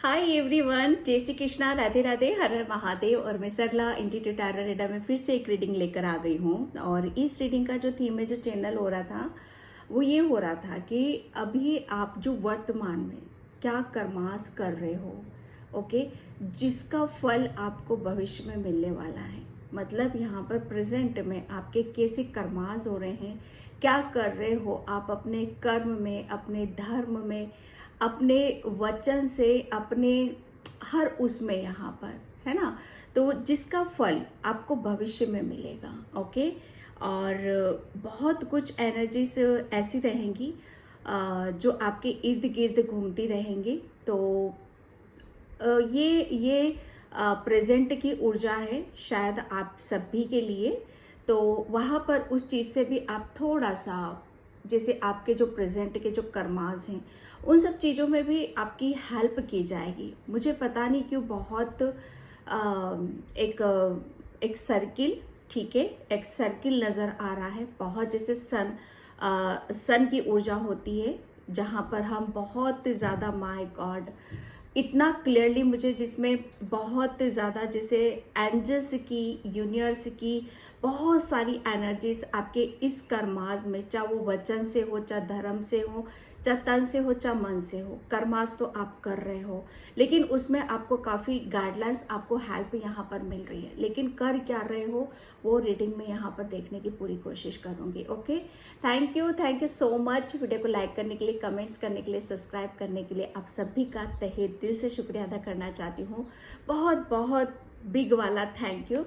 Hi everyone, जय श्री कृष्णा, राधे राधे, हर हर महादेव। और मैं सरला इंटीट्यूट टैरो रीडर में फिर से एक रीडिंग लेकर आ गई हूँ। और इस रीडिंग का जो थीम है, जो चैनल हो रहा था, वो ये हो रहा था कि अभी आप जो वर्तमान में क्या कर्मास कर रहे हो, ओके, जिसका फल आपको भविष्य में मिलने वाला है। मतलब यहाँ पर प्रेजेंट में आपके कैसे कर्मास हो रहे हैं, क्या कर रहे हो आप अपने कर्म में, अपने धर्म में, अपने वचन से, अपने हर उसमें यहाँ पर, है ना। तो जिसका फल आपको भविष्य में मिलेगा, ओके। और बहुत कुछ एनर्जीज ऐसी रहेंगी जो आपके इर्द गिर्द घूमती रहेंगी। तो ये प्रेजेंट की ऊर्जा है शायद आप सभी के लिए। तो वहाँ पर उस चीज़ से भी आप थोड़ा सा, जैसे आपके जो प्रेजेंट के जो कर्मास हैं, उन सब चीज़ों में भी आपकी हेल्प की जाएगी। मुझे पता नहीं क्यों बहुत एक एक सर्किल, ठीक है, एक सर्किल नज़र आ रहा है। बहुत जैसे सन की ऊर्जा होती है, जहाँ पर हम बहुत ज़्यादा, माय गॉड, इतना क्लियरली मुझे, जिसमें बहुत ज़्यादा जैसे एंजल्स की, यूनिवर्स की बहुत सारी एनर्जीज आपके इस कर्मास में, चाहे वो वचन से हो, चाहे धर्म से हो, चाहे तन से हो, चाहे मन से हो, कर्मास तो आप कर रहे हो, लेकिन उसमें आपको काफ़ी गाइडलाइंस, आपको हेल्प यहाँ पर मिल रही है। लेकिन कर क्या रहे हो, वो रीडिंग में यहाँ पर देखने की पूरी कोशिश करूँगी। Okay, thank you so much. Video को लाइक करने के लिए, कमेंट्स करने के लिए, सब्सक्राइब करने के लिए आप सभी का तहे दिल से शुक्रिया अदा करना चाहती हूँ। बहुत बहुत बिग वाला थैंक यू।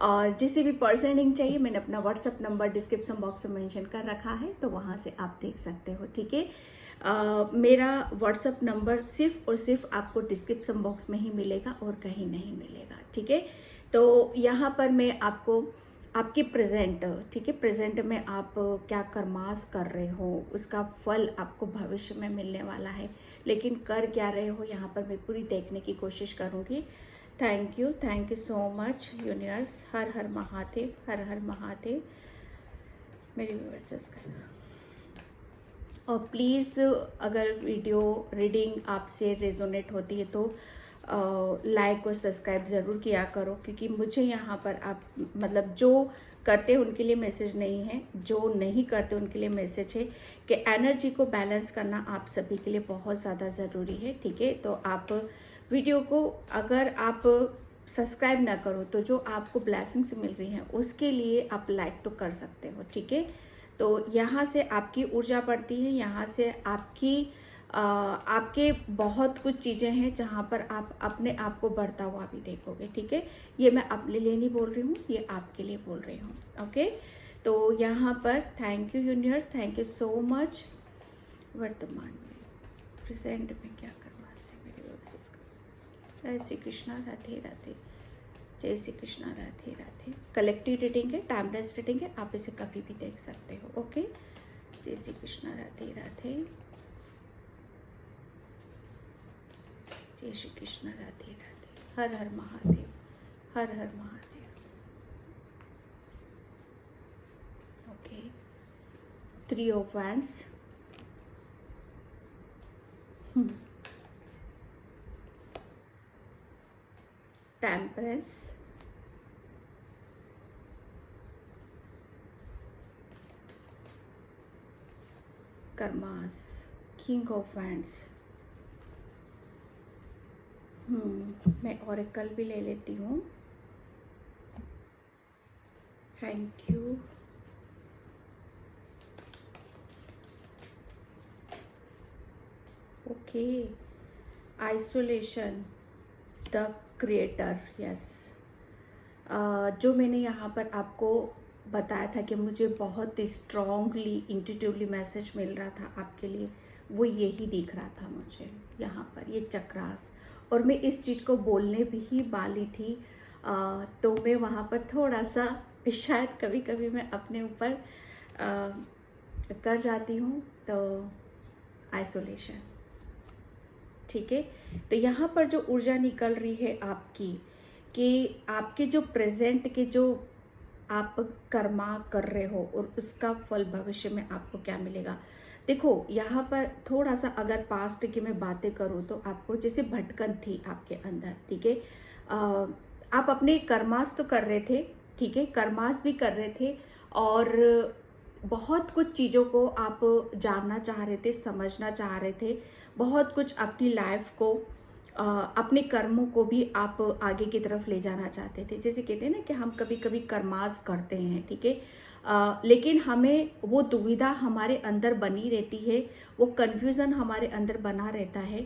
और जिसे भी पर्सनलिंग चाहिए, मैंने अपना व्हाट्सअप नंबर डिस्क्रिप्शन बॉक्स में मेंशन कर रखा है, तो वहाँ से आप देख सकते हो, ठीक है। मेरा व्हाट्सअप नंबर सिर्फ और सिर्फ आपको डिस्क्रिप्शन बॉक्स में ही मिलेगा और कहीं नहीं मिलेगा, ठीक है। तो यहाँ पर मैं आपको आपके प्रेजेंट, ठीक है, प्रेजेंट में आप क्या कर्मास कर रहे हो, उसका फल आपको भविष्य में मिलने वाला है। लेकिन कर क्या रहे हो, यहाँ पर मैं पूरी देखने की कोशिश करूँगी। Thank you so much universe. Har Har Mahadev, Har Har Mahadev. मेरी व्यूअर्स का, और प्लीज़ अगर वीडियो रीडिंग आपसे रेजोनेट होती है तो लाइक और सब्सक्राइब ज़रूर किया करो, क्योंकि मुझे यहाँ पर आप, मतलब जो करते हैं उनके लिए मैसेज नहीं है, जो नहीं करते उनके लिए मैसेज है कि एनर्जी को बैलेंस करना आप सभी के लिए बहुत ज़्यादा ज़रूरी है, ठीक है। तो आप वीडियो को, अगर आप सब्सक्राइब ना करो तो जो आपको ब्लेसिंग्स मिल रही हैं उसके लिए आप लाइक तो कर सकते हो, ठीक है। तो यहाँ से आपकी ऊर्जा बढ़ती है, यहाँ से आपके बहुत कुछ चीज़ें हैं जहाँ पर आप अपने आप को बढ़ता हुआ भी देखोगे, ठीक है। ये मैं अपने लिए नहीं बोल रही हूँ, ये आपके लिए बोल रही हूँ, ओके। तो यहाँ पर thank you universe, thank you so much. वर्तमान में, प्रेजेंट में क्या करना है मेरे वर्सेस का। जय श्री कृष्णा, राधे राधे, जय श्री कृष्णा, राधे राधे। कलेक्टिव रीडिंग है, टाइमलेस रीडिंग है, आप इसे कभी भी देख सकते हो, ओके। जय श्री कृष्णा, राधे राधे, जय Shri Krishna, Radhe Radhe, Har Har Mahadev, Har Har Mahadev. Okay, 3 of wands, temperance, karmas, king of wands. मैं ऑरेकल भी ले लेती हूँ। Thank you. Okay, isolation, the creator, yes. जो मैंने यहाँ पर आपको बताया था कि मुझे बहुत स्ट्रॉन्गली इंट्यूटिवली मैसेज मिल रहा था आपके लिए, वो यही दिख रहा था मुझे यहाँ पर, ये चक्रास। और मैं इस चीज़ को बोलने भी ही वाली थी, तो मैं वहाँ पर थोड़ा सा शायद कभी कभी मैं अपने ऊपर कर जाती हूँ। तो आइसोलेशन, ठीक है। तो यहाँ पर जो ऊर्जा निकल रही है आपकी, कि आपके जो प्रेजेंट के जो आप कर्मा कर रहे हो और उसका फल भविष्य में आपको क्या मिलेगा। देखो यहाँ पर थोड़ा सा अगर पास्ट की मैं बातें करूँ तो आपको जैसे भटकन थी आपके अंदर, ठीक है। आप अपने कर्मास तो कर रहे थे, ठीक है, कर्मास भी कर रहे थे, और बहुत कुछ चीज़ों को आप जानना चाह रहे थे, समझना चाह रहे थे, बहुत कुछ अपनी लाइफ को, अपने कर्मों को भी आप आगे की तरफ ले जाना चाहते थे। जैसे कहते हैं ना कि हम कभी कभी कर्मास करते हैं, ठीक है, लेकिन हमें वो दुविधा हमारे अंदर बनी रहती है, वो कन्फ्यूज़न हमारे अंदर बना रहता है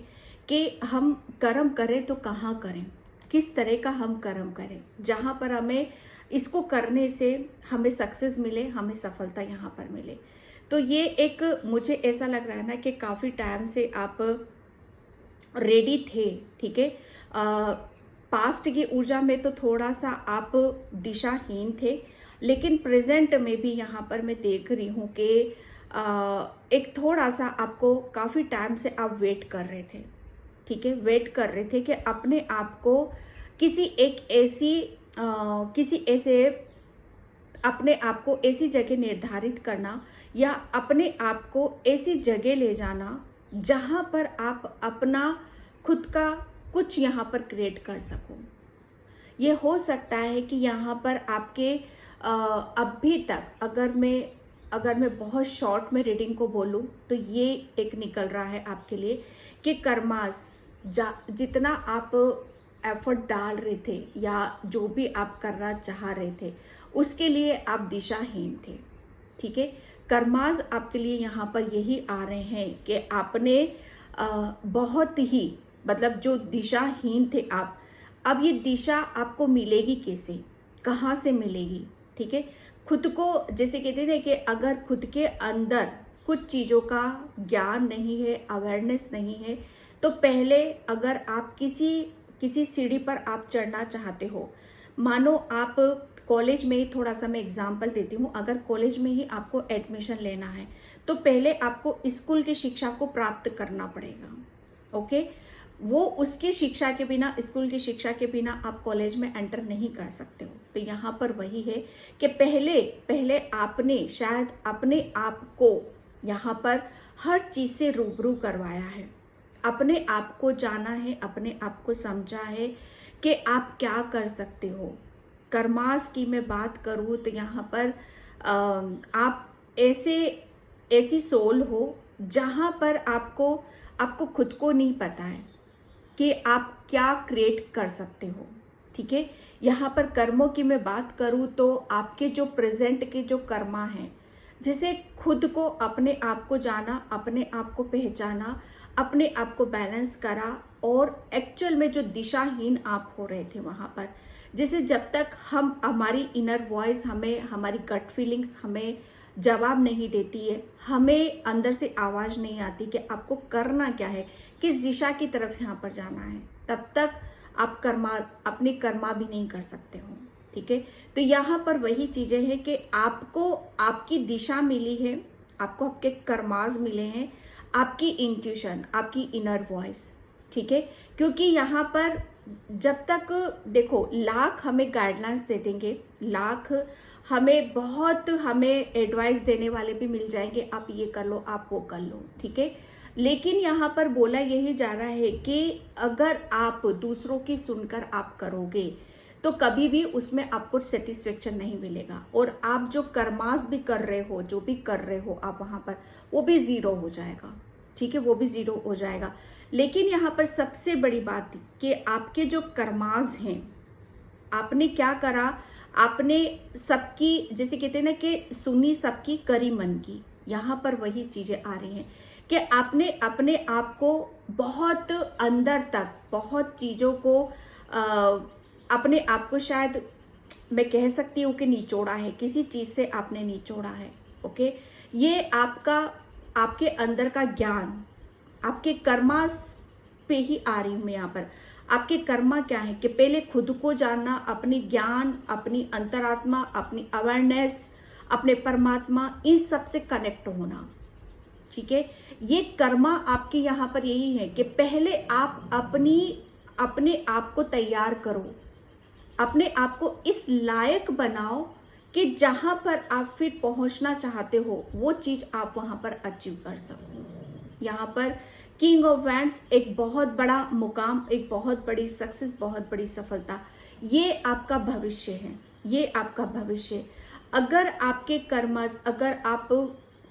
कि हम कर्म करें तो कहाँ करें, किस तरह का हम कर्म करें, जहाँ पर हमें इसको करने से हमें सक्सेस मिले, हमें सफलता यहाँ पर मिले। तो ये एक मुझे ऐसा लग रहा है ना कि काफ़ी टाइम से आप रेडी थे, ठीक है। पास्ट की ऊर्जा में तो थोड़ा सा आप दिशाहीन थे, लेकिन प्रेजेंट में भी यहाँ पर मैं देख रही हूँ कि एक थोड़ा सा आपको काफ़ी टाइम से आप वेट कर रहे थे, ठीक है, वेट कर रहे थे कि अपने आप को किसी एक ऐसी किसी ऐसे अपने आप को ऐसी जगह निर्धारित करना, या अपने आप को ऐसी जगह ले जाना जहाँ पर आप अपना खुद का कुछ यहाँ पर क्रिएट कर सको। ये हो सकता है कि यहाँ पर आपके अभी तक अगर मैं बहुत शॉर्ट में रीडिंग को बोलूँ तो ये एक निकल रहा है आपके लिए कि कर्मास जितना आप एफर्ट डाल रहे थे या जो भी आप करना चाह रहे थे उसके लिए आप दिशाहीन थे, ठीक है। कर्मास आपके लिए यहाँ पर यही आ रहे हैं कि आपने बहुत ही मतलब जो दिशाहीन थे आप, अब ये दिशा आपको मिलेगी कैसे, कहाँ से मिलेगी, ठीक है। खुद को जैसे कहते हैं कि अगर खुद के अंदर कुछ चीज़ों का ज्ञान नहीं है, अवेयरनेस नहीं है, तो पहले अगर आप किसी सीढ़ी पर आप चढ़ना चाहते हो, मानो आप कॉलेज में ही, थोड़ा सा मैं एग्जांपल देती हूँ, अगर कॉलेज में ही आपको एडमिशन लेना है तो पहले आपको स्कूल की शिक्षा को प्राप्त करना पड़ेगा, ओके। वो उसकी शिक्षा के बिना, स्कूल की शिक्षा के बिना आप कॉलेज में एंटर नहीं कर सकते हो। तो यहाँ पर वही है कि पहले आपने शायद अपने आप को यहाँ पर हर चीज से रूबरू करवाया है, अपने आप को जाना है, अपने आप को समझा है कि आप क्या कर सकते हो। कर्मास की मैं बात करूँ तो यहाँ पर आप ऐसी सोल हो जहाँ पर आपको खुद को नहीं पता है कि आप क्या क्रिएट कर सकते हो, ठीक है। यहाँ पर कर्मों की मैं बात करूँ तो आपके जो प्रेजेंट के जो कर्मा हैं, जैसे खुद को, अपने आप को जाना, अपने आप को पहचाना, अपने आप को बैलेंस करा, और एक्चुअल में जो दिशाहीन आप हो रहे थे वहाँ पर, जैसे जब तक हमारी इनर वॉइस हमें, हमारी गट फीलिंग्स हमें जवाब नहीं देती है, हमें अंदर से आवाज नहीं आती कि आपको करना क्या है, किस दिशा की तरफ यहाँ पर जाना है, तब तक आप अपनी कर्मा भी नहीं कर सकते हो, ठीक है। तो यहाँ पर वही चीजें हैं कि आपको आपकी दिशा मिली है, आपको आपके कर्माज मिले हैं, आपकी इंट्यूशन, आपकी इनर वॉइस, ठीक है। क्योंकि यहाँ पर जब तक देखो, लाख हमें गाइडलाइंस दे देंगे, लाख हमें एडवाइस देने वाले भी मिल जाएंगे, आप ये कर लो, आप वो कर लो, ठीक है। लेकिन यहाँ पर बोला यही जा रहा है कि अगर आप दूसरों की सुनकर आप करोगे तो कभी भी उसमें आपको सेटिस्फेक्शन नहीं मिलेगा, और आप जो कर्मास भी कर रहे हो, जो भी कर रहे हो आप वहां पर, वो भी जीरो हो जाएगा, ठीक है, वो भी जीरो हो जाएगा। लेकिन यहाँ पर सबसे बड़ी बात कि आपके जो कर्मास हैं, आपने क्या करा, आपने सबकी, जैसे कहते हैं ना कि सुनी सबकी करी मन की, यहाँ पर वही चीजें आ रही हैं कि आपने अपने आप को बहुत अंदर तक, बहुत चीजों को अपने आप को शायद मैं कह सकती हूँ कि निचोड़ा है, किसी चीज से आपने निचोड़ा है, ओके। ये आपके अंदर का ज्ञान, आपके कर्मा पे ही आ रही हूं मैं यहाँ पर। आपके कर्मा क्या है कि पहले खुद को जानना, अपनी ज्ञान, अपनी अंतरात्मा, अपनी अवेयरनेस, अपने परमात्मा, इन सब से कनेक्ट होना, ठीक है। ये कर्मा आपके यहाँ पर यही है कि पहले आप अपने आप को तैयार करो, अपने आप को इस लायक बनाओ कि जहां पर आप फिर पहुंचना चाहते हो वो चीज आप वहां पर अचीव कर सको। यहाँ पर किंग ऑफ वैंड्स एक बहुत बड़ा मुकाम, एक बहुत बड़ी सक्सेस, बहुत बड़ी सफलता, ये आपका भविष्य है, ये आपका भविष्य। अगर आपके कर्मस,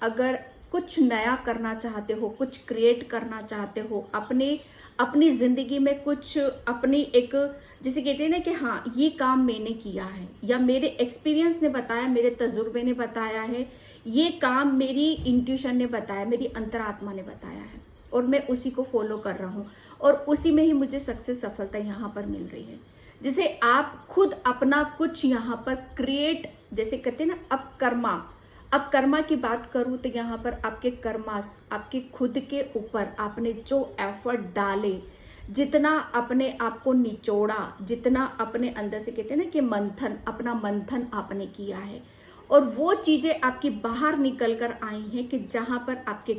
अगर कुछ नया करना चाहते हो, कुछ क्रिएट करना चाहते हो, अपनी जिंदगी में कुछ अपनी एक, जैसे कहते हैं ना कि हाँ ये काम मैंने किया है, या मेरे एक्सपीरियंस ने बताया, मेरे तजुर्बे ने बताया है, ये काम मेरी इंट्यूशन ने बताया, मेरी अंतरात्मा ने बताया है, और मैं उसी को फॉलो कर रहा हूँ, और उसी में ही मुझे सक्सेस, सफलता यहाँ पर मिल रही है। जिसे आप खुद अपना कुछ यहाँ पर क्रिएट, जैसे कहते हैं ना, अब कर्मा की बात करूं तो यहाँ पर आपके कर्मास, आपके खुद के ऊपर आपने जो एफर्ट डाले, जितना अपने आप को निचोड़ा, जितना अपने अंदर से कहते हैं ना कि मंथन, अपना मंथन आपने किया है, और वो चीजें आपकी बाहर निकल कर आई हैं कि जहां पर आपके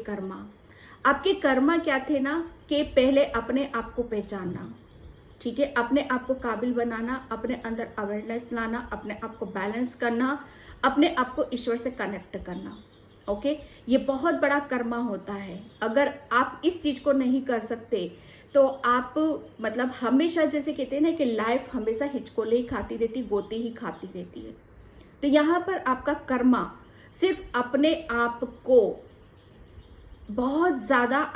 कर्मा क्या थे ना, कि पहले अपने आप को पहचानना, ठीक है, अपने आप को काबिल बनाना, अपने अंदर अवेयरनेस लाना, अपने आप को बैलेंस करना, अपने आप को ईश्वर से कनेक्ट करना। ओके, ये बहुत बड़ा कर्मा होता है। अगर आप इस चीज को नहीं कर सकते तो आप मतलब हमेशा, जैसे कहते हैं ना कि लाइफ हमेशा हिचकोले ही खाती रहती, गोते ही खाती रहती है। तो यहाँ पर आपका कर्मा सिर्फ अपने आप को बहुत ज्यादा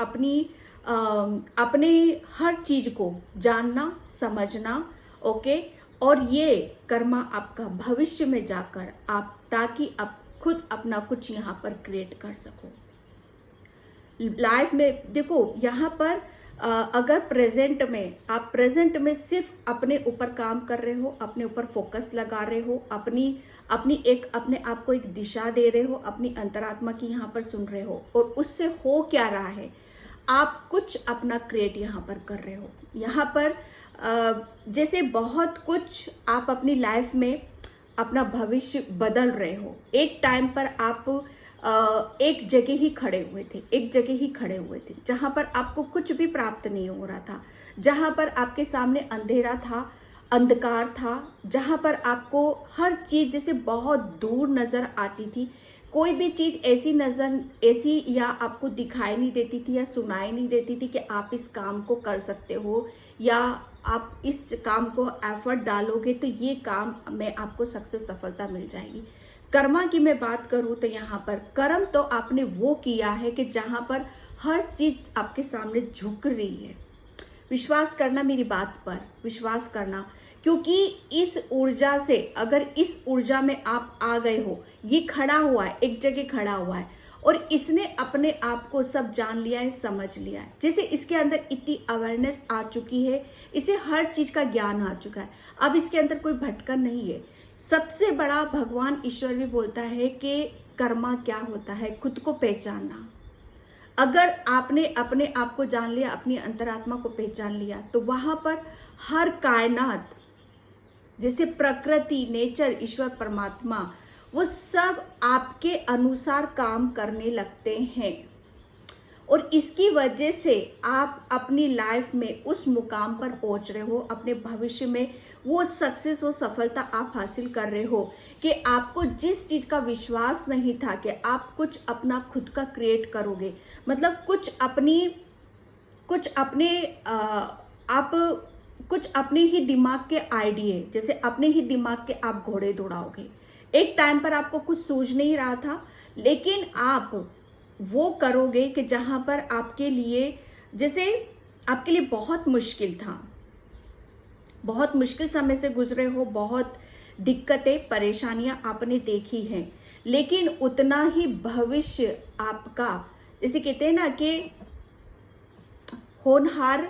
अपने हर चीज को जानना, समझना, ओके, और ये कर्मा आपका भविष्य में जाकर आप, ताकि आप खुद अपना कुछ यहाँ पर क्रिएट कर सको लाइफ में। देखो यहाँ पर अगर प्रेजेंट में सिर्फ अपने ऊपर काम कर रहे हो, अपने ऊपर फोकस लगा रहे हो, अपने आप को एक दिशा दे रहे हो, अपनी अंतरात्मा की यहाँ पर सुन रहे हो, और उससे हो क्या रहा है, आप कुछ अपना क्रिएट यहाँ पर कर रहे हो। यहाँ पर जैसे बहुत कुछ आप अपनी लाइफ में अपना भविष्य बदल रहे हो। एक टाइम पर आप एक जगह ही खड़े हुए थे जहां पर आपको कुछ भी प्राप्त नहीं हो रहा था, जहां पर आपके सामने अंधेरा था, अंधकार था, जहां पर आपको हर चीज जैसे बहुत दूर नजर आती थी, कोई भी चीज ऐसी या आपको दिखाई नहीं देती थी या सुनाई नहीं देती थी कि आप इस काम को कर सकते हो, या आप इस काम को एफर्ट डालोगे तो ये काम में आपको सक्सेस, सफलता मिल जाएगी। कर्मा की मैं बात करूं तो यहाँ पर कर्म तो आपने वो किया है कि जहां पर हर चीज आपके सामने झुक रही है। विश्वास करना, मेरी बात पर विश्वास करना, क्योंकि इस ऊर्जा से, अगर इस ऊर्जा में आप आ गए हो, ये खड़ा हुआ है, एक जगह खड़ा हुआ है, और इसने अपने आप को सब जान लिया है, समझ लिया है। जैसे इसके अंदर इतनी अवेयरनेस आ चुकी है, इसे हर चीज का ज्ञान आ चुका है, अब इसके अंदर कोई भटकन नहीं है। सबसे बड़ा भगवान ईश्वर भी बोलता है कि कर्मा क्या होता है, खुद को पहचानना। अगर आपने अपने आप को जान लिया, अपनी अंतरात्मा को पहचान लिया, तो वहां पर हर कायनात, जैसे प्रकृति, नेचर, ईश्वर, परमात्मा, वो सब आपके अनुसार काम करने लगते हैं, और इसकी वजह से आप अपनी लाइफ में उस मुकाम पर पहुंच रहे हो, अपने भविष्य में वो सक्सेस, वो सफलता आप हासिल कर रहे हो कि आपको जिस चीज का विश्वास नहीं था कि आप कुछ अपना खुद का क्रिएट करोगे, मतलब कुछ अपने ही दिमाग के आइडिया, जैसे अपने ही दिमाग के आप घोड़े दौड़ाओगे। एक टाइम पर आपको कुछ सूझ नहीं रहा था, लेकिन आप वो करोगे कि जहां पर आपके लिए बहुत मुश्किल था, बहुत मुश्किल समय से गुजरे हो, बहुत दिक्कतें, परेशानियां आपने देखी हैं, लेकिन उतना ही भविष्य आपका, जैसे कहते हैं ना कि होनहार,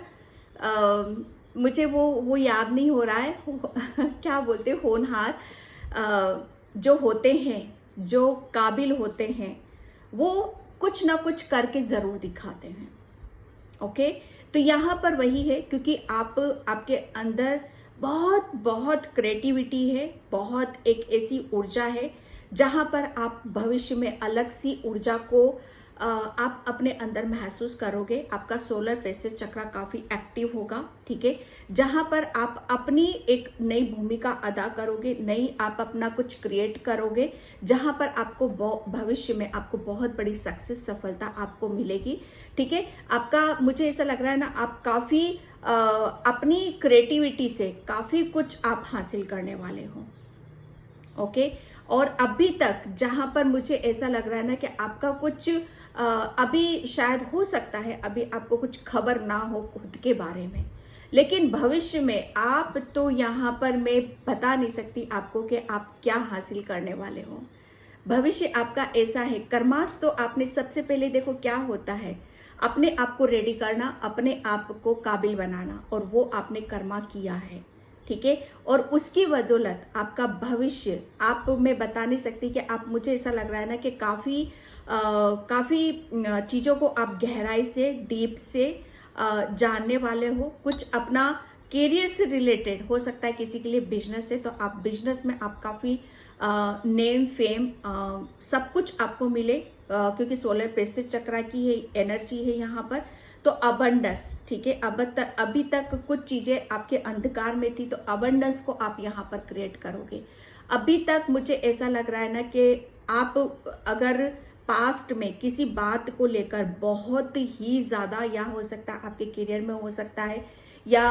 मुझे वो याद नहीं हो रहा है क्या बोलते, होनहार जो होते हैं, जो काबिल होते हैं, वो कुछ ना कुछ करके जरूर दिखाते हैं। ओके, तो यहाँ पर वही है, क्योंकि आपके अंदर बहुत क्रिएटिविटी है, बहुत एक ऐसी ऊर्जा है जहां पर आप भविष्य में अलग सी ऊर्जा को आप अपने अंदर महसूस करोगे। आपका सोलर प्लेक्सस चक्र काफी एक्टिव होगा, ठीक है, जहां पर आप अपनी एक नई भूमिका अदा करोगे, नई आप अपना कुछ क्रिएट करोगे, जहां पर आपको भविष्य में आपको बहुत बड़ी सक्सेस, सफलता आपको मिलेगी, ठीक है। आपका मुझे ऐसा लग रहा है ना, आप काफी अपनी क्रिएटिविटी से काफी कुछ आप हासिल करने वाले हो, ओके। और अभी तक जहां पर मुझे ऐसा लग रहा है ना कि आपका कुछ अभी शायद हो सकता है अभी आपको कुछ खबर ना हो खुद के बारे में, लेकिन भविष्य में आप तो यहाँ पर मैं बता नहीं सकती आपको कि आप क्या हासिल करने वाले हो। भविष्य आपका ऐसा है। कर्मास तो आपने सबसे पहले देखो क्या होता है, अपने आप को रेडी करना, अपने आप को काबिल बनाना, और वो आपने कर्मा किया है, ठीक है। और उसकी बदौलत आपका भविष्य, आप मैं बता नहीं सकती कि आप, मुझे ऐसा लग रहा है ना कि काफी चीजों को आप गहराई से, डीप से जानने वाले हो। कुछ अपना करियर से रिलेटेड हो सकता है, किसी के लिए बिजनेस है तो आप बिजनेस में आप काफी नेम फेम सब कुछ आपको मिले, क्योंकि सोलर प्लेक्सस चक्र की है एनर्जी है यहाँ पर। तो अबंडेंस, ठीक है, अभी तक कुछ चीजें आपके अंधकार में थी, तो अबंडेंस को आप यहाँ पर क्रिएट करोगे। अभी तक मुझे ऐसा लग रहा है ना कि आप अगर पास्ट में किसी बात को लेकर बहुत ही ज्यादा, या हो सकता है आपके करियर में हो सकता है, या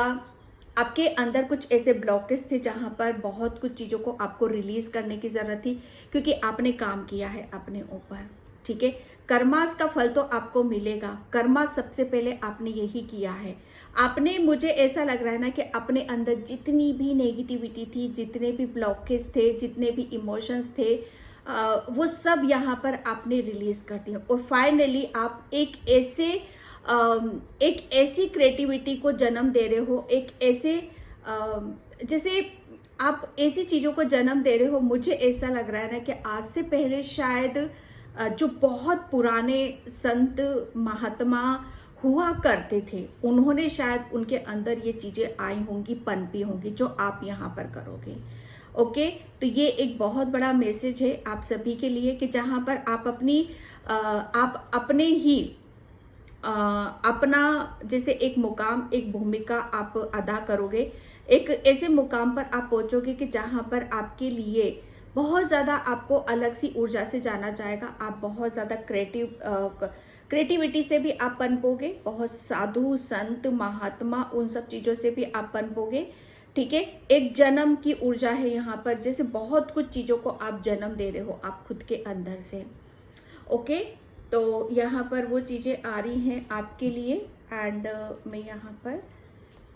आपके अंदर कुछ ऐसे ब्लॉकेज थे जहां पर बहुत कुछ चीजों को आपको रिलीज करने की जरूरत थी, क्योंकि आपने काम किया है अपने ऊपर, ठीक है। कर्मास का फल तो आपको मिलेगा। कर्मा सबसे पहले आपने यही किया है। आपने, मुझे ऐसा लग रहा है ना कि अपने अंदर जितनी भी नेगेटिविटी थी, जितने भी ब्लॉकेज थे, जितने भी इमोशंस थे, वो सब यहाँ पर आपने रिलीज कर दिया, और फाइनली आप एक ऐसी क्रिएटिविटी को जन्म दे रहे हो, एक ऐसे जैसे आप ऐसी चीजों को जन्म दे रहे हो। मुझे ऐसा लग रहा है ना कि आज से पहले शायद जो बहुत पुराने संत महात्मा हुआ करते थे, उन्होंने शायद उनके अंदर ये चीजें आई होंगी, पनपी होंगी, जो आप यहाँ पर करोगे, ओके। तो ये एक बहुत बड़ा मैसेज है आप सभी के लिए कि जहां पर आप आप अपने ही अपना जैसे एक मुकाम, एक भूमिका आप अदा करोगे, एक ऐसे मुकाम पर आप पहुंचोगे कि जहां पर आपके लिए बहुत ज्यादा आपको अलग सी ऊर्जा से जाना जाएगा। आप बहुत ज्यादा क्रिएटिविटी से भी आप पनपोगे, बहुत साधु संत महात्मा उन सब चीजों से भी आप पनपोगे, ठीक है। एक जन्म की ऊर्जा है यहाँ पर, जैसे बहुत कुछ चीजों को आप जन्म दे रहे हो आप खुद के अंदर से, ओके। तो यहाँ पर वो चीजें आ रही हैं आपके लिए, एंड मैं यहाँ पर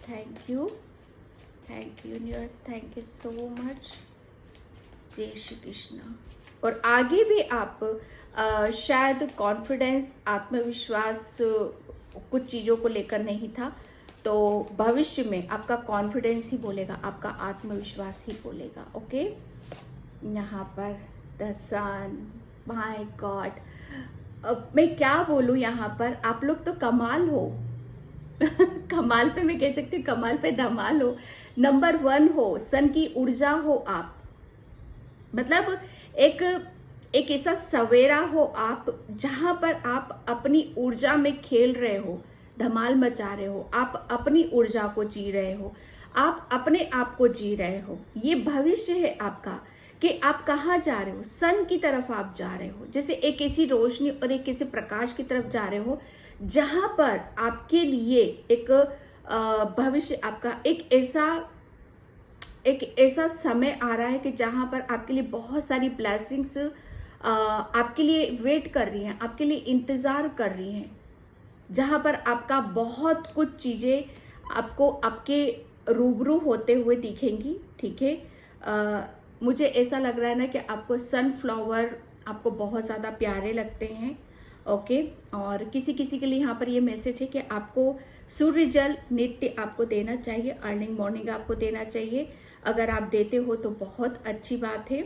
thank you universe, thank you so much, जय श्री कृष्ण। और आगे भी आप शायद कॉन्फिडेंस, आत्मविश्वास कुछ चीजों को लेकर नहीं था, तो भविष्य में आपका कॉन्फिडेंस ही बोलेगा, आपका आत्मविश्वास ही बोलेगा, ओके। यहाँ पर द सन, माय गॉड, मैं क्या बोलूं, यहाँ पर आप लोग तो कमाल हो। कमाल पे मैं कह सकती हूँ, कमाल पे धमाल हो, नंबर 1 हो, सन की ऊर्जा हो आप, मतलब एक ऐसा सवेरा हो आप, जहां पर आप अपनी ऊर्जा में खेल रहे हो, धमाल मचा रहे हो, आप अपनी ऊर्जा को जी रहे हो, आप अपने आप को जी रहे हो। ये भविष्य है आपका कि आप कहाँ जा रहे हो, सन की तरफ आप जा रहे हो, जैसे एक ऐसी रोशनी और एक ऐसे प्रकाश की तरफ जा रहे हो, जहां पर आपके लिए एक भविष्य, आपका एक ऐसा समय आ रहा है कि जहां पर आपके लिए बहुत सारी ब्लेसिंग्स आपके लिए वेट कर रही हैं, आपके लिए इंतजार कर रही हैं, जहां पर आपका बहुत कुछ चीजें आपको आपके रूबरू होते हुए दिखेंगी, ठीक है। मुझे ऐसा लग रहा है ना कि आपको सनफ्लावर आपको बहुत ज्यादा प्यारे लगते हैं, ओके। और किसी किसी के लिए यहाँ पर ये मैसेज है कि आपको सूर्य जल नित्य आपको देना चाहिए, अर्लिंग मॉर्निंग आपको देना चाहिए। अगर आप देते हो तो बहुत अच्छी बात है।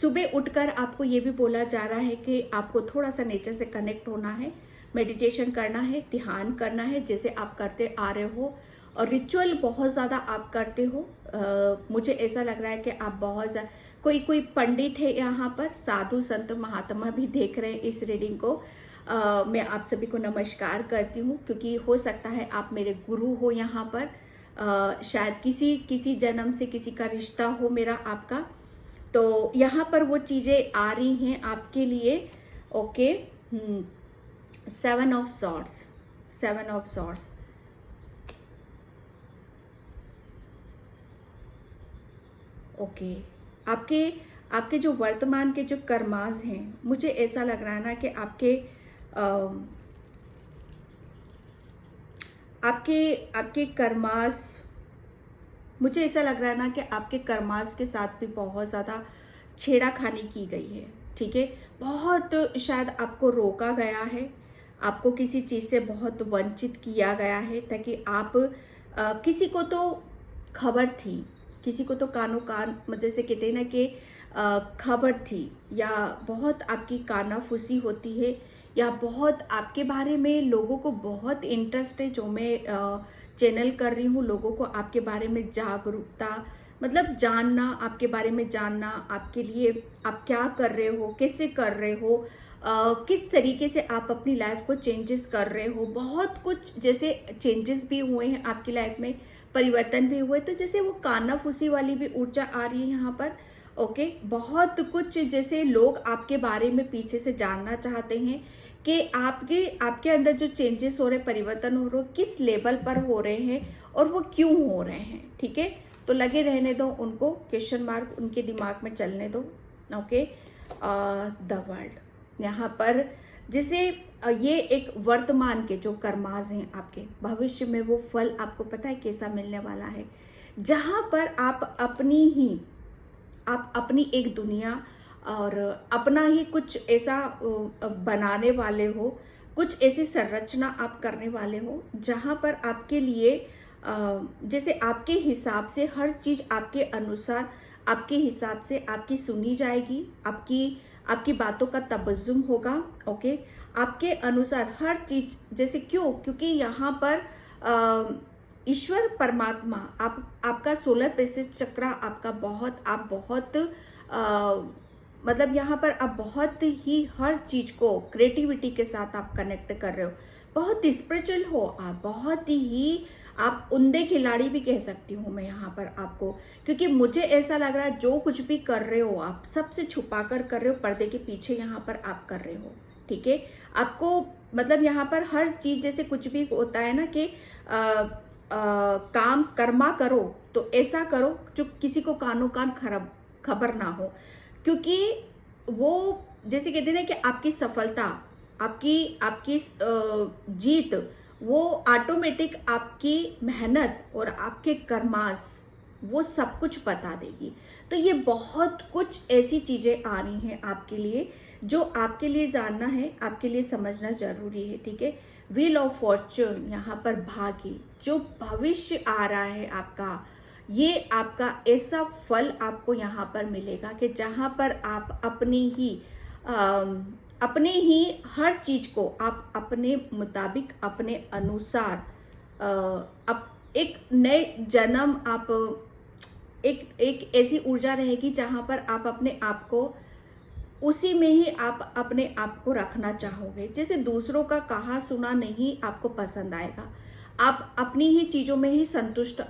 सुबह उठकर आपको ये भी बोला जा रहा है कि आपको थोड़ा सा नेचर से कनेक्ट होना है, मेडिटेशन करना है, ध्यान करना है, जैसे आप करते आ रहे हो, और रिचुअल बहुत ज्यादा आप करते हो। मुझे ऐसा लग रहा है कि आप बहुत कोई पंडित है यहाँ पर, साधु संत महात्मा भी देख रहे हैं इस रीडिंग को। मैं आप सभी को नमस्कार करती हूँ, क्योंकि हो सकता है आप मेरे गुरु हो यहाँ पर। शायद किसी किसी जन्म से किसी का रिश्ता हो मेरा आपका, तो यहाँ पर वो चीज़ें आ रही हैं आपके लिए। Okay, 7 of swords, 7 of swords. Okay, आपके आपके जो वर्तमान के जो कर्मास हैं, मुझे ऐसा लग रहा है ना कि आपके कर्मास, मुझे ऐसा लग रहा है ना कि आपके कर्मास के साथ भी बहुत ज़्यादा छेड़ाखानी की गई है। ठीक है, बहुत शायद आपको रोका गया है, आपको किसी चीज़ से बहुत वंचित किया गया है, ताकि आप किसी को तो खबर थी, किसी को तो कानो कान, जैसे कहते हैं ना कि खबर थी, या बहुत आपकी कानाफूसी होती है, या बहुत आपके बारे में लोगों को बहुत इंटरेस्ट है, जो मैं चैनल कर रही हूँ, लोगों को आपके बारे में जागरूकता, मतलब जानना, आपके बारे में जानना, आपके लिए आप क्या कर रहे हो, कैसे कर रहे हो, किस तरीके से आप अपनी लाइफ को चेंजेस कर रहे हो। बहुत कुछ जैसे चेंजेस भी हुए हैं आपकी लाइफ में, परिवर्तन भी हुए, तो जैसे वो कानाफूसी वाली भी ऊर्जा आ रही है यहाँ पर। ओके, बहुत कुछ जैसे लोग आपके बारे में पीछे से जानना चाहते हैं कि आपके आपके अंदर जो चेंजेस हो रहे, परिवर्तन हो रहे, किस लेवल पर हो रहे हैं और वो क्यों हो रहे हैं। ठीक है, तो लगे रहने दो उनको, क्वेश्चन मार्क उनके दिमाग में चलने दो। ओके, द वर्ल्ड यहाँ पर जैसे ये एक वर्तमान के जो कर्माज हैं आपके, भविष्य में वो फल आपको पता है कैसा मिलने वाला है, जहां पर आप अपनी एक दुनिया और अपना ही कुछ ऐसा बनाने वाले हो, कुछ ऐसी संरचना आप करने वाले हो, जहां पर आपके लिए जैसे आपके हिसाब से हर चीज आपके अनुसार, आपके हिसाब से आपकी सुनी जाएगी, आपकी बातों का तबज्जुम होगा। ओके, आपके अनुसार हर चीज, जैसे क्यों, क्योंकि यहाँ पर ईश्वर परमात्मा आपका सोलर प्लेक्सस चक्र आपका आप बहुत मतलब यहाँ पर आप बहुत ही हर चीज को क्रिएटिविटी के साथ आप कनेक्ट कर रहे हो, बहुत स्पिरिचुअल हो आप, बहुत ही आप उम्दे खिलाड़ी भी कह सकती हूँ मैं यहाँ पर आपको, क्योंकि मुझे ऐसा लग रहा है जो कुछ भी कर रहे हो आप सबसे छुपा कर रहे हो, पर्दे के पीछे यहाँ पर आप कर रहे हो। ठीक है, आपको मतलब यहाँ पर हर चीज, जैसे कुछ भी होता है ना कि काम कर्मा करो तो ऐसा करो जो किसी को कानो कान खबर ना हो, क्योंकि वो जैसे कहते हैं ना कि आपकी सफलता, आपकी जीत, वो ऑटोमेटिक आपकी मेहनत और आपके कर्मास वो सब कुछ बता देगी। तो ये बहुत कुछ ऐसी चीजें आ रही हैं आपके लिए, जो आपके लिए जानना है, आपके लिए समझना जरूरी है। ठीक है, व्हील ऑफ फॉर्च्यून यहाँ पर भाग्य, जो भविष्य आ रहा है आपका, ये आपका ऐसा फल आपको यहाँ पर मिलेगा कि जहां पर आप अपने ही हर चीज को आप अपने मुताबिक, अपने अनुसार एक नए जन्म, आप एक ऐसी ऊर्जा रहेगी जहां पर आप अपने आप को उसी में ही आप अपने आप को रखना चाहोगे। जैसे दूसरों का कहा सुना नहीं आपको पसंद आएगा, आप अपनी ही चीजों में ही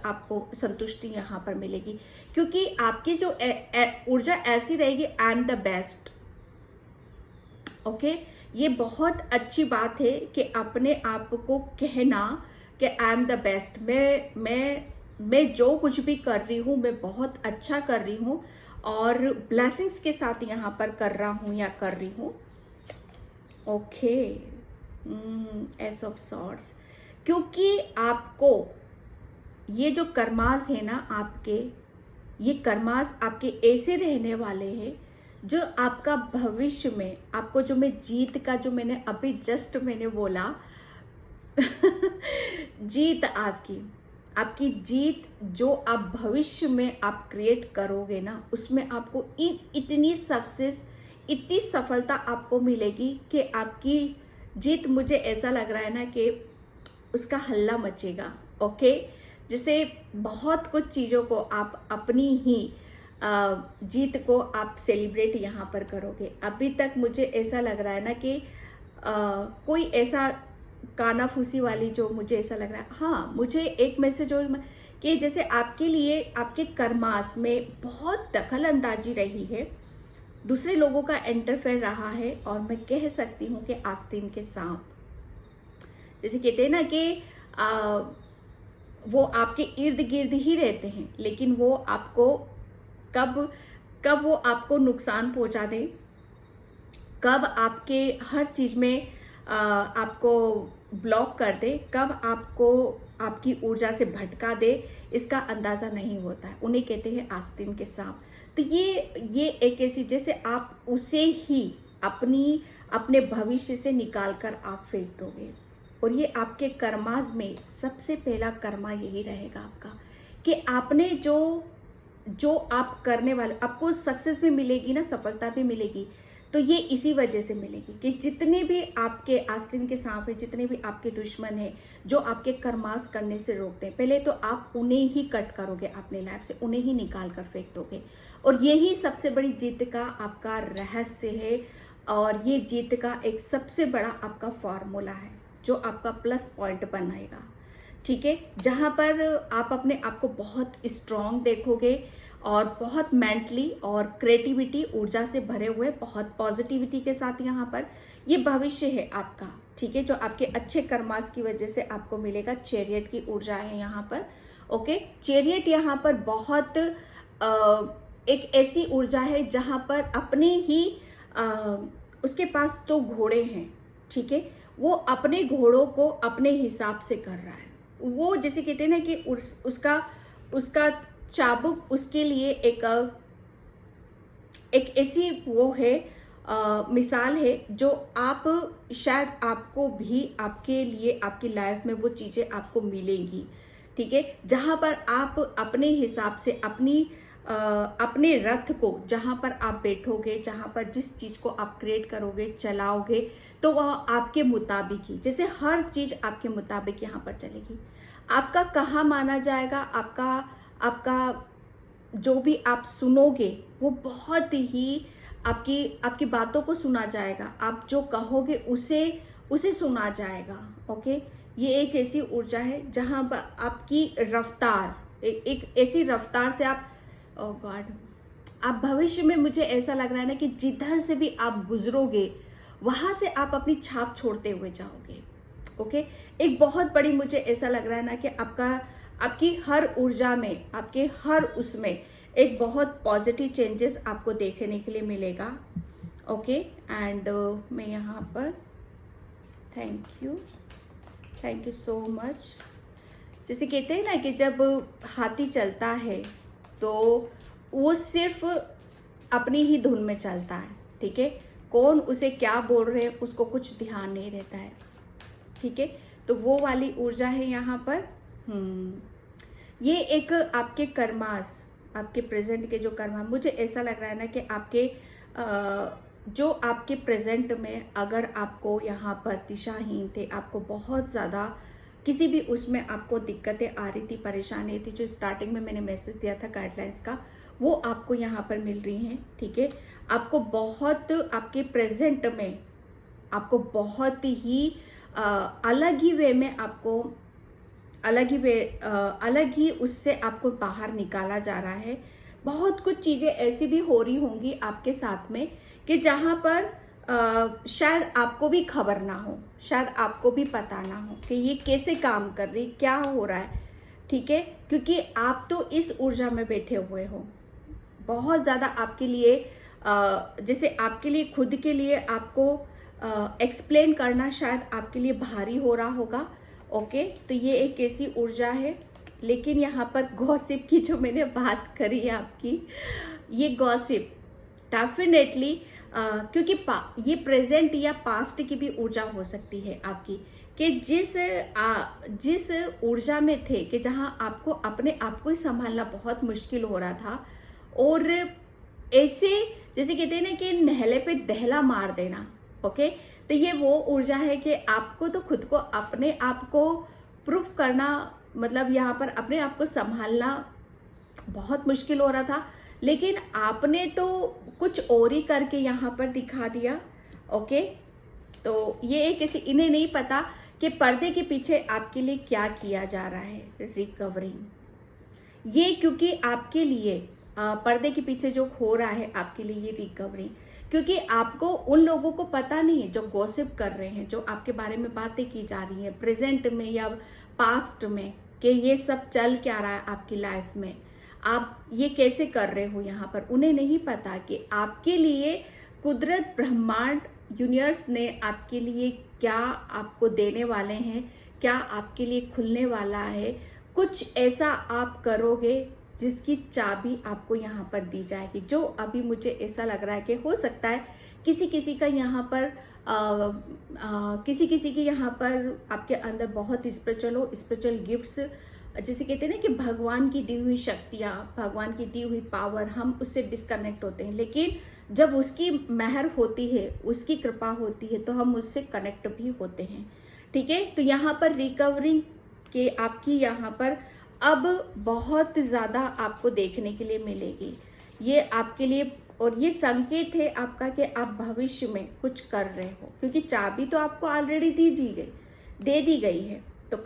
आपको संतुष्टि यहाँ पर मिलेगी, क्योंकि आपकी जो ऊर्जा ऐसी रहेगी, I am the best. Okay, ये बहुत अच्छी बात है कि अपने आप को कहना कि आई एम द बेस्ट, मैं जो कुछ भी कर रही हूँ मैं बहुत अच्छा कर रही हूँ और ब्लेसिंग्स के साथ यहाँ पर कर रहा हूँ या कर रही हूँ। ओके, एस ऑफ सॉर्ड्स, क्योंकि आपको ये जो कर्मास है ना आपके, ये कर्मास आपके ऐसे रहने वाले हैं जो आपका भविष्य में, आपको जो मैं जीत का, जो मैंने अभी जस्ट मैंने बोला जीत आपकी जीत जो आप भविष्य में आप क्रिएट करोगे ना, उसमें आपको इतनी सक्सेस, इतनी सफलता आपको मिलेगी कि आपकी जीत, मुझे ऐसा लग रहा है ना कि उसका हल्ला मचेगा। ओके, जैसे बहुत कुछ चीज़ों को आप अपनी ही जीत को आप सेलिब्रेट यहाँ पर करोगे। अभी तक मुझे ऐसा लग रहा है ना कि कोई ऐसा कानाफूसी वाली जो मुझे ऐसा लग रहा है। हाँ, मुझे एक मैसेज और कि जैसे आपके लिए आपके कर्मास में बहुत दखल अंदाजी रही है, दूसरे लोगों का इंटरफेयर रहा है, और मैं कह सकती हूँ कि आस्तीन के सांप, जैसे कहते हैं ना कि वो आपके इर्द गिर्द ही रहते हैं, लेकिन वो आपको कब कब वो आपको नुकसान पहुंचा दे, कब आपके हर चीज में आपको ब्लॉक कर दे, कब आपको आपकी ऊर्जा से भटका दे, इसका अंदाजा नहीं होता है। उन्हें कहते हैं आस्तीन के सांप। तो ये एक ऐसी, जैसे आप उसे ही अपने भविष्य से निकाल कर आप फेंक दोगे, और ये आपके कर्माज में सबसे पहला कर्मा यही रहेगा आपका, कि आपने जो आप करने वाले, आपको सक्सेस भी मिलेगी ना, सफलता भी मिलेगी, तो ये इसी वजह से मिलेगी कि जितने भी आपके आस्तीन के सांप है, जितने भी आपके दुश्मन है जो आपके कर्मास करने से रोकते हैं, पहले तो आप उन्हें ही कट करोगे अपने लाइफ से, उन्हें ही निकाल कर फेंक दोगे। और यही सबसे बड़ी जीत का आपका रहस्य है, और ये जीत का एक सबसे बड़ा आपका फॉर्मूला है जो आपका प्लस पॉइंट बनाएगा। ठीक है, जहां पर आप अपने आप को बहुत स्ट्रांग देखोगे, और बहुत मेंटली और क्रिएटिविटी ऊर्जा से भरे हुए, बहुत पॉजिटिविटी के साथ यहाँ पर ये भविष्य है आपका। ठीक है, जो आपके अच्छे कर्मास की वजह से आपको मिलेगा। चैरियट की ऊर्जा है यहाँ पर। ओके, चैरियट यहाँ पर बहुत एक ऐसी ऊर्जा है जहां पर अपने ही उसके पास तो घोड़े हैं। ठीक है, वो अपने घोड़ों को अपने हिसाब से कर रहा है। वो जैसे कहते हैं ना कि उसका चाबुक उसके लिए एक ऐसी वो है, मिसाल है, जो आप शायद आपको भी आपके लिए आपकी लाइफ में वो चीजें आपको मिलेंगी। ठीक है, जहां पर आप अपने हिसाब से अपने रथ को जहां पर आप बैठोगे, जहां पर जिस चीज को आप क्रिएट करोगे, चलाओगे, तो वह आपके मुताबिक ही, जैसे हर चीज आपके मुताबिक यहाँ पर चलेगी। आपका कहाँ माना जाएगा, आपका जो भी आप सुनोगे वो बहुत ही आपकी बातों को सुना जाएगा। आप जो कहोगे उसे सुना जाएगा। ओके, ये एक ऐसी ऊर्जा है जहां पर आपकी रफ्तार एक ऐसी रफ्तार से आप, ओ गॉड, आप भविष्य में, मुझे ऐसा लग रहा है ना कि जिधर से भी आप गुजरोगे वहां से आप अपनी छाप छोड़ते हुए जाओगे। ओके, एक बहुत बड़ी, मुझे ऐसा लग रहा है ना कि आपकी हर ऊर्जा में, आपके हर उसमें एक बहुत पॉजिटिव चेंजेस आपको देखने के लिए मिलेगा। ओके, एंड मैं यहाँ पर थैंक यू सो मच। जैसे कहते हैं ना कि जब हाथी चलता है तो वो सिर्फ अपनी ही धुन में चलता है। ठीक है, कौन उसे क्या बोल रहे हैं उसको कुछ ध्यान नहीं रहता है। ठीक है, तो वो वाली ऊर्जा है यहाँ पर। ये एक आपके कर्मास, आपके प्रेजेंट के जो कर्मा, मुझे ऐसा लग रहा है ना कि जो आपके प्रेजेंट में, अगर आपको यहाँ पर दिशाहीन थे, आपको बहुत ज़्यादा किसी भी उसमें आपको दिक्कतें आ रही थी, परेशानी थी, जो स्टार्टिंग में मैंने मैसेज दिया था गाइडलाइंस का, वो आपको यहाँ पर मिल रही हैं। ठीक है, आपको बहुत, आपके प्रेजेंट में आपको बहुत ही अलग ही वे में, आपको अलग ही उससे आपको बाहर निकाला जा रहा है। बहुत कुछ चीजें ऐसी भी हो रही होंगी आपके साथ में कि जहां पर शायद आपको भी खबर ना हो, शायद आपको भी पता ना हो कि ये कैसे काम कर रही, क्या हो रहा है। ठीक है, क्योंकि आप तो इस ऊर्जा में बैठे हुए हो। बहुत ज्यादा आपके लिए, जैसे आपके लिए, खुद के लिए आपको एक्सप्लेन करना शायद आपके लिए भारी हो रहा होगा। ओके, तो ये एक ऐसी ऊर्जा है। लेकिन यहाँ पर गॉसिप की जो मैंने बात करी है आपकी, ये गॉसिप डेफिनेटली, क्योंकि ये प्रेजेंट या पास्ट की भी ऊर्जा हो सकती है आपकी, कि जिस ऊर्जा में थे कि जहां आपको अपने आप को ही संभालना बहुत मुश्किल हो रहा था, और ऐसे जैसे कहते हैं ना कि नहले पे दहला मार देना। ओके, तो ये वो ऊर्जा है कि आपको तो खुद को, अपने आप को प्रूफ करना, मतलब यहाँ पर अपने आप को संभालना बहुत मुश्किल हो रहा था, लेकिन आपने तो कुछ और ही करके यहाँ पर दिखा दिया। ओके, तो ये एक ऐसी, इन्हें नहीं पता कि पर्दे के पीछे आपके लिए क्या किया जा रहा है। रिकवरिंग, ये क्योंकि आपके लिए पर्दे के पीछे जो हो रहा है आपके लिए ये रिकवरी, क्योंकि आपको उन लोगों को पता नहीं है जो गॉसिप कर रहे हैं, जो आपके बारे में बातें की जा रही हैं प्रेजेंट में या पास्ट में, कि ये सब चल क्या रहा है आपकी लाइफ में, आप ये कैसे कर रहे हो यहाँ पर। उन्हें नहीं पता कि आपके लिए कुदरत, ब्रह्मांड, यूनिवर्स ने आपके लिए क्या आपको देने वाले हैं, क्या आपके लिए खुलने वाला है। कुछ ऐसा आप करोगे जिसकी चाबी आपको यहाँ पर दी जाएगी, जो अभी मुझे ऐसा लग रहा है कि हो सकता है किसी किसी का यहाँ पर किसी किसी की यहाँ पर आपके अंदर बहुत स्पिरिचुअल गिफ्ट्स, जैसे कहते हैं ना कि भगवान की दी हुई शक्तियाँ, भगवान की दी हुई पावर, हम उससे डिस्कनेक्ट होते हैं, लेकिन जब उसकी मेहर होती है, उसकी कृपा होती है, तो हम उससे कनेक्ट भी होते हैं। ठीक है, तो यहाँ पर रिकवरिंग के आपकी यहाँ पर अब बहुत ज़्यादा आपको देखने के लिए मिलेगी। ये आपके लिए, और ये संकेत है आपका कि आप भविष्य में कुछ कर रहे हो, क्योंकि चाबी तो आपको ऑलरेडी दे दी गई है, तो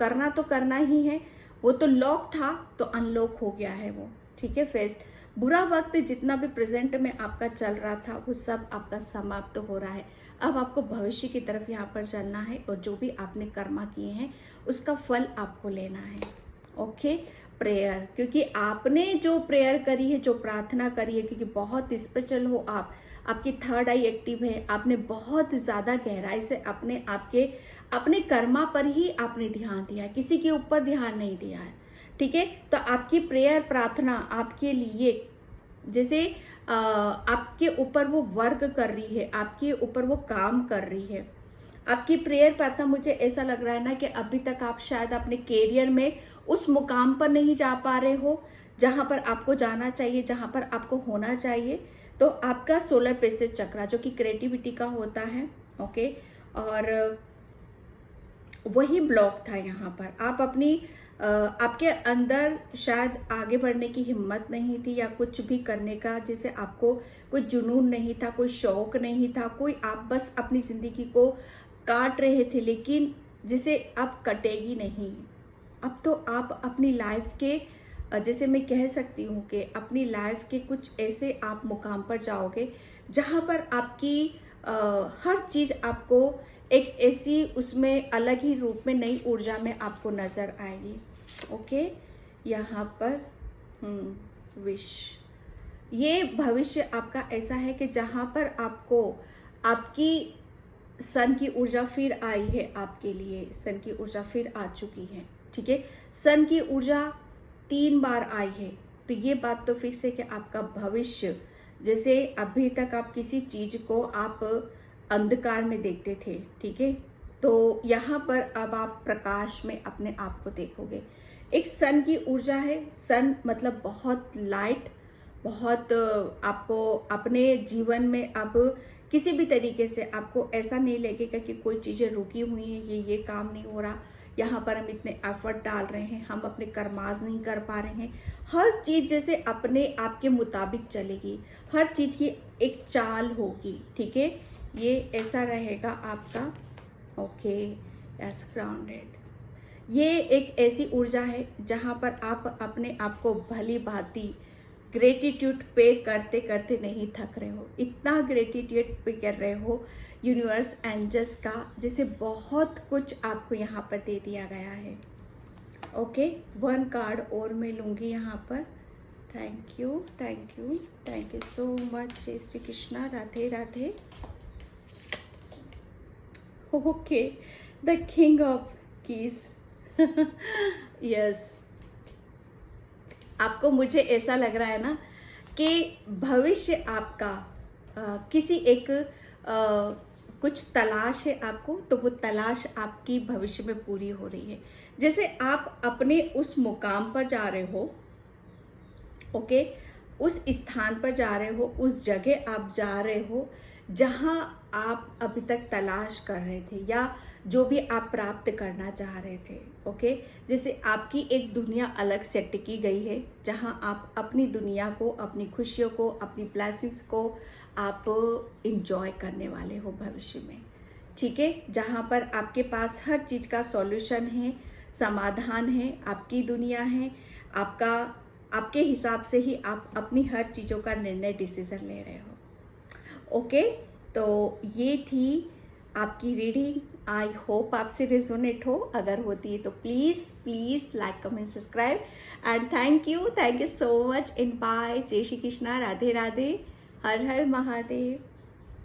करना ही है। वो तो लॉक था तो अनलॉक हो गया है वो। ठीक है फ्रेंड्स, बुरा वक्त जितना भी प्रेजेंट में आपका चल रहा था वो सब आपका समाप्त हो रहा है। अब आपको भविष्य की तरफ यहाँ पर चलना है, और जो भी आपने कर्मा किए हैं उसका फल आपको लेना है। ओके, प्रेयर, क्योंकि आपने जो प्रेयर करी है, जो प्रार्थना करी है, क्योंकि बहुत स्पिरिचुअल हो आप, आपकी थर्ड आई एक्टिव है, आपने बहुत ज्यादा गहराई से अपने कर्मा पर ही आपने ध्यान दिया है, किसी के ऊपर ध्यान नहीं दिया है। ठीक है, तो आपकी प्रेयर प्रार्थना आपके लिए जैसे आपके ऊपर वो वर्क कर रही है, आपके ऊपर वो काम कर रही है। आपकी प्रेयर प्रार्थना, मुझे ऐसा लग रहा है ना कि अभी तक आप शायद अपने कैरियर में उस मुकाम पर नहीं जा पा रहे हो जहां पर आपको जाना चाहिए, जहां पर आपको होना चाहिए। तो आपका सोलर प्लेक्सस चक्र जो कि क्रिएटिविटी का होता है, ओके, और वही ब्लॉक था यहाँ पर। आप आपके अंदर शायद आगे बढ़ने की हिम्मत नहीं थी, या कुछ भी करने का, जैसे आपको कोई जुनून नहीं था, कोई शौक नहीं था, आप बस अपनी जिंदगी को काट रहे थे, लेकिन जिसे अब कटेगी नहीं। अब तो आप अपनी लाइफ के, जैसे मैं कह सकती हूँ कि अपनी लाइफ के कुछ ऐसे आप मुकाम पर जाओगे जहाँ पर आपकी हर चीज आपको एक ऐसी उसमें अलग ही रूप में, नई ऊर्जा में आपको नजर आएगी। ओके, यहाँ पर विश, ये भविष्य आपका ऐसा है कि जहाँ पर आपको आपकी सन की ऊर्जा फिर आई है, आपके लिए सन की ऊर्जा फिर आ चुकी है। ठीक है, सन की ऊर्जा 3 बार आई है, तो ये बात तो फिक्स है कि आपका भविष्य, जैसे अभी तक आप किसी चीज को आप अंधकार में देखते थे, ठीक है, तो यहाँ पर अब आप प्रकाश में अपने आप को देखोगे। एक सन की ऊर्जा है, सन मतलब बहुत लाइट, बहुत आपको अपने जीवन में अब किसी भी तरीके से आपको ऐसा नहीं लगेगा कि कोई चीजें रुकी हुई हैं, ये काम नहीं हो रहा, यहाँ पर हम इतने एफर्ट डाल रहे हैं, हम अपने कर्माज नहीं कर पा रहे हैं। हर चीज जैसे अपने आप के मुताबिक चलेगी, हर चीज की एक चाल होगी। ठीक है, ये ऐसा रहेगा आपका। ओके, यस, ग्राउंडेड, ये एक ऐसी ऊर्जा है जहाँ पर आप अपने आप को भली भांति ग्रेटिट्यूड पे करते करते नहीं थक रहे हो, इतना ग्रेटिट्यूड पे कर रहे हो यूनिवर्स एंजल्स का, जैसे बहुत कुछ आपको यहाँ पर दे दिया गया है। ओके, 1 कार्ड और मैं लूँगी यहाँ पर। Thank you, thank you, thank you so much. जय Shri Krishna, Radhe Radhe. Okay, the king of keys, yes, आपको, मुझे ऐसा लग रहा है ना कि भविष्य आपका किसी एक कुछ तलाश है आपको, तो वो तलाश आपकी भविष्य में पूरी हो रही है। जैसे आप अपने उस मुकाम पर जा रहे हो, ओके, उस स्थान पर जा रहे हो, उस जगह आप जा रहे हो जहां आप अभी तक तलाश कर रहे थे, या जो भी आप प्राप्त करना चाह रहे थे। ओके, जैसे आपकी एक दुनिया अलग सेट की गई है, जहां आप अपनी दुनिया को, अपनी खुशियों को, अपनी ब्लेसिंग्स को आप इंजॉय करने वाले हो भविष्य में। ठीक है, जहाँ पर आपके पास हर चीज़ का सॉल्यूशन है, समाधान है, आपकी दुनिया है, आपका आपके हिसाब से ही आप अपनी हर चीज़ों का निर्णय डिसीजन ले रहे हो। ओके, तो ये थी आपकी रीडिंग। आई होप आपसे रिजोनेट हो, अगर होती है तो please please like comment subscribe and thank you so much in by. जय श्री कृष्णा, राधे राधे, हर हर महादेव।